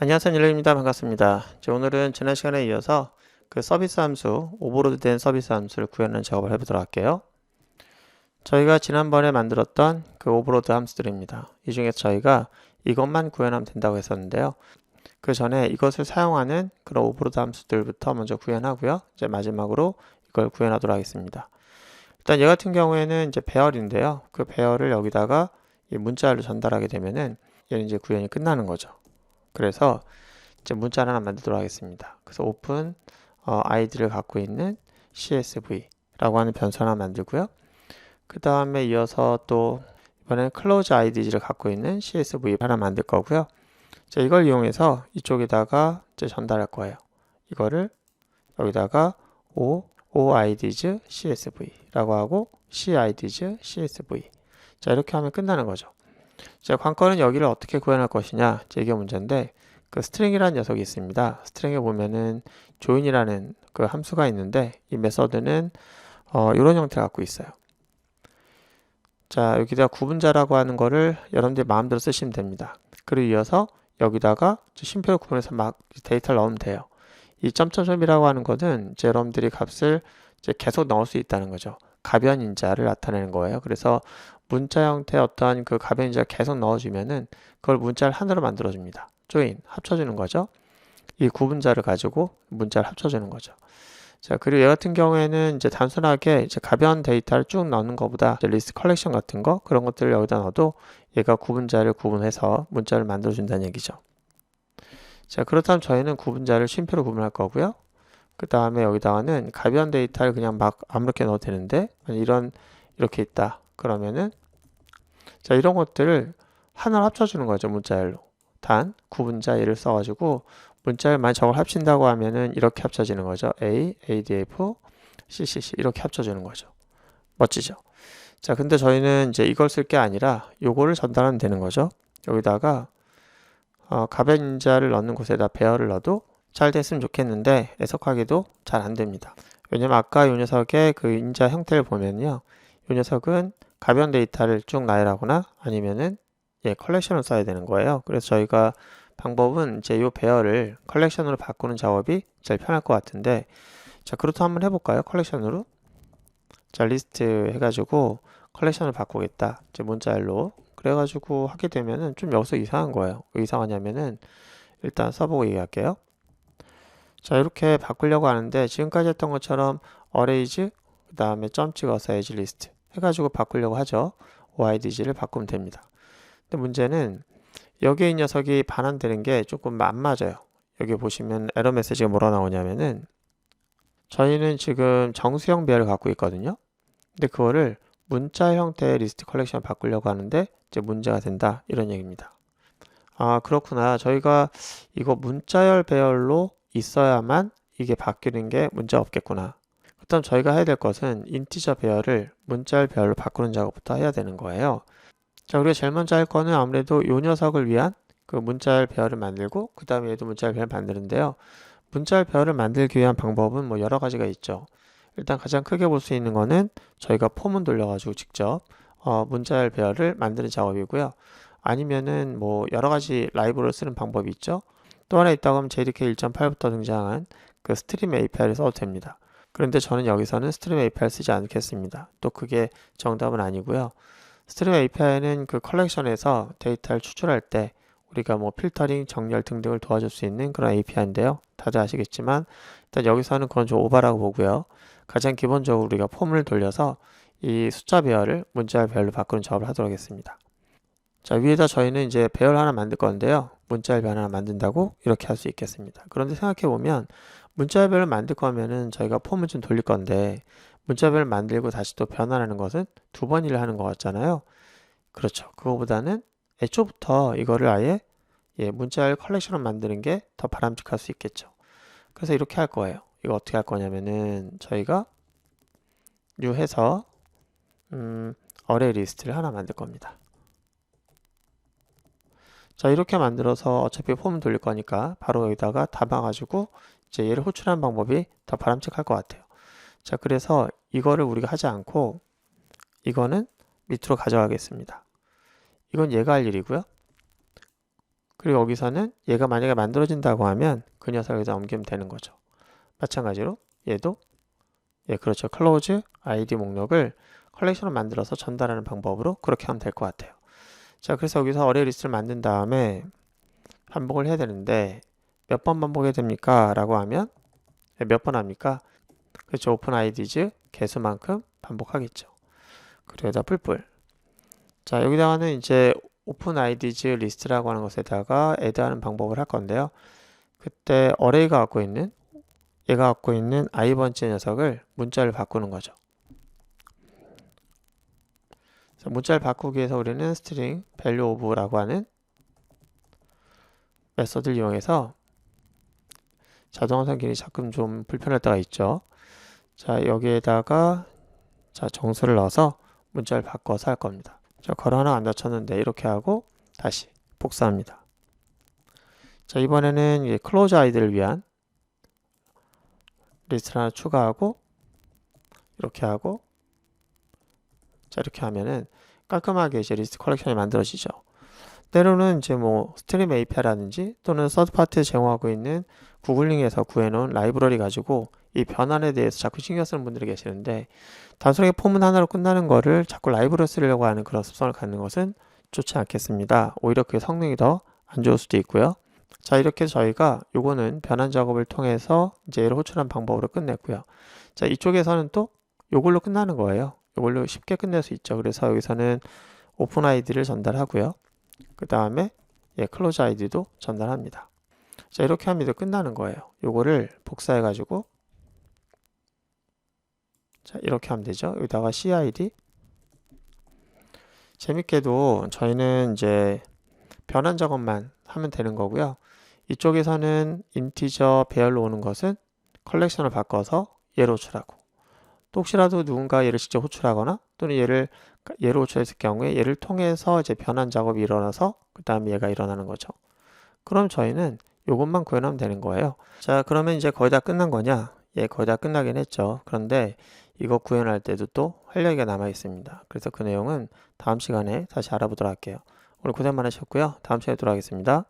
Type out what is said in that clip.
안녕하세요. 닐레입니다. 반갑습니다. 오늘은 지난 시간에 이어서 그 서비스 함수, 오버로드 된 서비스 함수를 구현하는 작업을 해보도록 할게요. 저희가 지난번에 만들었던 그 오버로드 함수들입니다. 이 중에서 저희가 이것만 구현하면 된다고 했었는데요. 그 전에 이것을 사용하는 그런 오버로드 함수들부터 먼저 구현하고요. 이제 마지막으로 이걸 구현하도록 하겠습니다. 일단 얘 같은 경우에는 이제 배열인데요. 그 배열을 여기다가 이 문자열로 전달하게 되면은 얘는 이제 구현이 끝나는 거죠. 그래서 이제 문자를 하나 만들도록 하겠습니다. 그래서 open id를 갖고 있는 csv라고 하는 변수 하나 만들고요. 그 다음에 이어서 또 이번에는 close id를 갖고 있는 csv 하나 만들 거고요. 자, 이걸 이용해서 이쪽에다가 이제 전달할 거예요. 이거를 여기다가 oids csv라고 하고 cids csv. 자, 이렇게 하면 끝나는 거죠. 자, 관건은 여기를 어떻게 구현할 것이냐, 이게 문제인데, 그 스트링이라는 녀석이 있습니다. 스트링에 보면은 join이라는 그 함수가 있는데, 이 메서드는 이런 형태를 갖고 있어요. 자, 여기다 구분자라고 하는 거를 여러분들이 마음대로 쓰시면 됩니다. 그리고 이어서 여기다가 심표를 구분해서 막 데이터를 넣으면 돼요. 이 점점점이라고 하는 거는 이제 여러분들이 값을 이제 계속 넣을 수 있다는 거죠. 가변인자를 나타내는 거예요. 그래서 문자 형태의 어떤 그 가변인자를 계속 넣어주면은 그걸 문자를 하나로 만들어줍니다. 조인, 합쳐주는 거죠. 이 구분자를 가지고 문자를 합쳐주는 거죠. 자, 그리고 얘 같은 경우에는 이제 단순하게 이제 가변 데이터를 쭉 넣는 것보다 이제 리스트 컬렉션 같은 거 그런 것들을 여기다 넣어도 얘가 구분자를 구분해서 문자를 만들어준다는 얘기죠. 자, 그렇다면 저희는 구분자를 쉼표로 구분할 거고요. 그 다음에 여기다가는 가변 데이터를 그냥 막 아무렇게 넣어도 되는데 이렇게 있다. 그러면은 자, 이런 것들을 하나로 합쳐주는 거죠. 문자열로. 단 구분자 얘를 써가지고 문자열만 저걸 합친다고 하면은 이렇게 합쳐지는 거죠. A, ADF, CCC 이렇게 합쳐주는 거죠. 멋지죠? 자, 근데 저희는 이제 이걸 쓸 게 아니라 요거를 전달하면 되는 거죠. 여기다가 가변인자를 넣는 곳에다 배열을 넣어도 잘 됐으면 좋겠는데 애석하게도 잘 안 됩니다. 왜냐면 아까 이 녀석의 그 인자 형태를 보면요. 이 녀석은 가변 데이터를 쭉 나열하거나 아니면은 컬렉션을 써야 되는 거예요. 그래서 저희가 방법은 이제 이 배열을 컬렉션으로 바꾸는 작업이 제일 편할 것 같은데 자, 그렇다면 한번 해볼까요? 컬렉션으로. 자, 리스트 해가지고 컬렉션을 바꾸겠다. 이제 문자열로. 그래가지고 하게 되면은 좀 여기서 이상한 거예요. 왜 이상하냐면은 일단 써보고 얘기할게요. 자, 이렇게 바꾸려고 하는데 지금까지 했던 것처럼 arrays 그 다음에 점 찍어서 as list 해가지고 바꾸려고 하죠. oidg를 바꾸면 됩니다. 근데 문제는 여기에 이 녀석이 반환되는 게 조금 안 맞아요. 여기 보시면 에러 메시지가 뭐라 나오냐면은 저희는 지금 정수형 배열을 갖고 있거든요. 근데 그거를 문자 형태의 리스트 컬렉션을 바꾸려고 하는데 이제 문제가 된다 이런 얘기입니다. 아, 그렇구나. 저희가 이거 문자열 배열로 있어야만 이게 바뀌는 게 문제 없겠구나. 그렇다면 저희가 해야 될 것은 인티저 배열을 문자열 배열로 바꾸는 작업부터 해야 되는 거예요. 자, 우리가 제일 먼저 할 거는 아무래도 이 녀석을 위한 그 문자열 배열을 만들고 그 다음에 얘도 문자열 배열을 만드는데요. 문자열 배열을 만들기 위한 방법은 뭐 여러 가지가 있죠. 일단 가장 크게 볼 수 있는 거는 저희가 폼을 돌려가지고 직접 문자열 배열을 만드는 작업이고요. 아니면은 뭐 여러 가지 라이브러리를 쓰는 방법이 있죠. 또 하나 있다고 하면 JDK 1.8부터 등장한 그 스트림 API를 써도 됩니다. 그런데 저는 여기서는 스트림 API를 쓰지 않겠습니다. 또 그게 정답은 아니고요. 스트림 API는 그 컬렉션에서 데이터를 추출할 때 우리가 뭐 필터링, 정렬 등등을 도와줄 수 있는 그런 API인데요. 다들 아시겠지만 일단 여기서는 그건 좀 오바라고 보고요. 가장 기본적으로 우리가 폼을 돌려서 이 숫자 배열을 문자열 배열로 바꾸는 작업을 하도록 하겠습니다. 자, 위에다 저희는 이제 배열 하나 만들 건데요. 문자열 배열 하나 만든다고 이렇게 할 수 있겠습니다. 그런데 생각해 보면 문자열 배열을 만들 거면은 저희가 폼을 좀 돌릴 건데 문자열 배열을 만들고 다시 또 변환하는 것은 두 번 일을 하는 것 같잖아요. 그렇죠. 그거보다는 애초부터 이거를 아예 문자열 컬렉션을 만드는 게 더 바람직할 수 있겠죠. 그래서 이렇게 할 거예요. 이거 어떻게 할 거냐면은 저희가 new 해서 array 리스트를 하나 만들 겁니다. 자, 이렇게 만들어서 어차피 폼을 돌릴 거니까 바로 여기다가 담아가지고 이제 얘를 호출하는 방법이 더 바람직할 것 같아요. 자, 그래서 이거를 우리가 하지 않고 이거는 밑으로 가져가겠습니다. 이건 얘가 할 일이고요. 그리고 여기서는 얘가 만약에 만들어진다고 하면 그 녀석을 여기다 옮기면 되는 거죠. 마찬가지로 얘도 그렇죠. close id 목록을 컬렉션을 만들어서 전달하는 방법으로 그렇게 하면 될 것 같아요. 자, 그래서 여기서 어레이 리스트를 만든 다음에 반복을 해야 되는데 몇 번 반복해야 됩니까? 라고 하면 몇 번 합니까? 그렇죠. open ids 개수만큼 반복하겠죠. 그리고 여기다 뿔뿔. 자, 여기다가는 이제 open ids 리스트라고 하는 것에다가 add하는 방법을 할 건데요. 그때 어레이가 갖고 있는 얘가 갖고 있는 i번째 녀석을 문자를 바꾸는 거죠. 문자를 바꾸기 위해서 우리는 string value of라고 하는 메서드를 이용해서 자동화 성질이 가끔 좀 불편할 때가 있죠. 자, 여기에다가 자, 정수를 넣어서 문자를 바꿔서 할 겁니다. 자, 괄호 하나 안 닫혔는데 이렇게 하고 다시 복사합니다. 자, 이번에는 이 close id를 위한 리스트를 하나 추가하고 이렇게 하고 자, 이렇게 하면은 깔끔하게 이제 리스트 컬렉션이 만들어지죠. 때로는 이제 뭐 스트림 API라든지 또는 서드파티에 제공하고 있는 구글링에서 구해놓은 라이브러리 가지고 이 변환에 대해서 자꾸 신경 쓰는 분들이 계시는데 단순하게 포문 하나로 끝나는 거를 자꾸 라이브러리 쓰려고 하는 그런 습성을 갖는 것은 좋지 않겠습니다. 오히려 그게 성능이 더 안 좋을 수도 있고요. 자, 이렇게 저희가 요거는 변환 작업을 통해서 이제 얘를 호출한 방법으로 끝냈고요. 자, 이쪽에서는 또 요걸로 끝나는 거예요. 요걸로 쉽게 끝낼 수 있죠. 그래서 여기서는 오픈 아이디를 전달하고요. 그 다음에 close id도 전달합니다. 자, 이렇게 하면 이제 끝나는 거예요. 요거를 복사해 가지고 자, 이렇게 하면 되죠. 여기다가 cid. 재밌게도 저희는 이제 변환 작업만 하면 되는 거고요. 이쪽에서는 인티저 배열로 오는 것은 컬렉션을 바꿔서 얘로 호출하고 또 혹시라도 누군가 얘를 직접 호출하거나 또는 얘로 호출했을 경우에 얘를 통해서 이제 변환 작업이 일어나서 그 다음에 얘가 일어나는 거죠. 그럼 저희는 요것만 구현하면 되는 거예요. 자, 그러면 이제 거의 다 끝난 거냐? 거의 다 끝나긴 했죠. 그런데 이거 구현할 때도 또 할 얘기가 남아 있습니다. 그래서 그 내용은 다음 시간에 다시 알아보도록 할게요. 오늘 고생 많으셨고요. 다음 시간에 돌아오겠습니다.